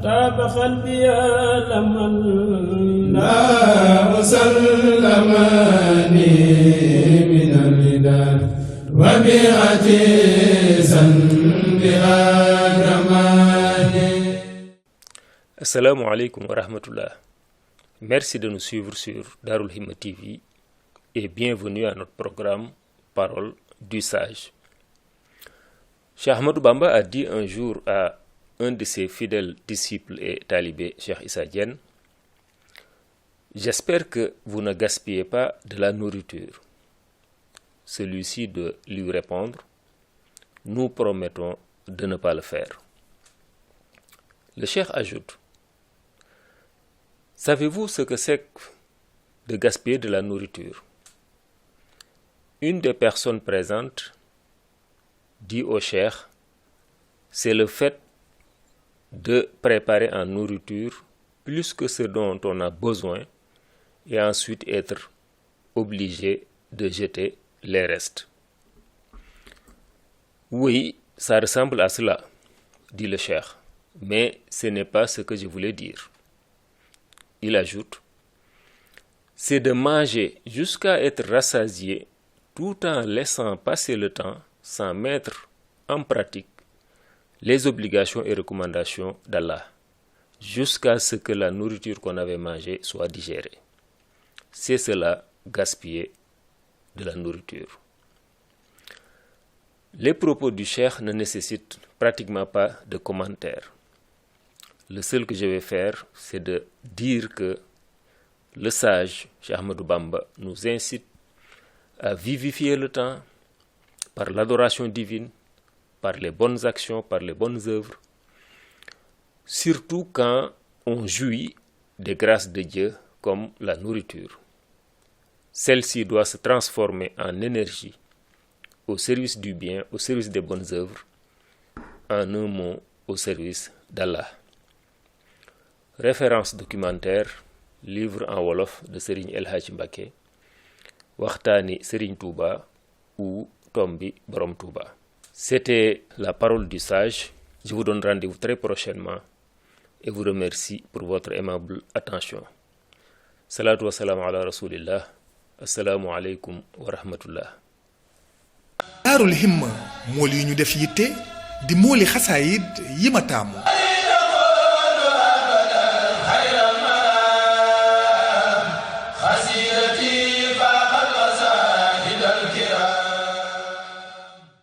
طاب قلبي لمن لا وسلمني من الردى وبعتيزا بأكرماني. Assalamu alaikum wa rahmatullah. Merci de nous suivre sur Darul Himma TV et bienvenue à notre programme Parole du Sage. Cheikh Ahmadou Bamba a dit un jour à un de ses fidèles disciples et talibés, Cheikh Issa Diène, « J'espère que vous ne gaspillez pas de la nourriture. » Celui-ci de lui répondre, « Nous promettons de ne pas le faire. » Le Cheikh ajoute, « Savez-vous ce que c'est que de gaspiller de la nourriture ?» Une des personnes présentes dit au Cheikh, c'est le fait de préparer en nourriture plus que ce dont on a besoin et ensuite être obligé de jeter les restes. Oui, ça ressemble à cela, dit le Cheikh, mais ce n'est pas ce que je voulais dire. Il ajoute, c'est de manger jusqu'à être rassasié tout en laissant passer le temps sans mettre en pratique les obligations et recommandations d'Allah, jusqu'à ce que la nourriture qu'on avait mangée soit digérée. C'est cela, gaspiller de la nourriture. Les propos du Cheikh ne nécessitent pratiquement pas de commentaires. Le seul que je vais faire, c'est de dire que le sage, Cheikh Ahmadou Bamba, nous incite à vivifier le temps par l'adoration divine, par les bonnes actions, par les bonnes œuvres, surtout quand on jouit des grâces de Dieu comme la nourriture. Celle-ci doit se transformer en énergie au service du bien, au service des bonnes œuvres, en un mot, au service d'Allah. Référence documentaire, livre en wolof de Serigne El Hadji Mbacké, waxtaani Serigne Touba ou Tombi Borom Touba. C'était la parole du sage. Je vous donne rendez-vous très prochainement et vous remercie pour votre aimable attention. Salatu wa salam ala rasulillah. Assalamu alaikum wa rahmatullah. Daarul Himma mool yi ñu def yitte di mooli xasaayid yi ma taamu.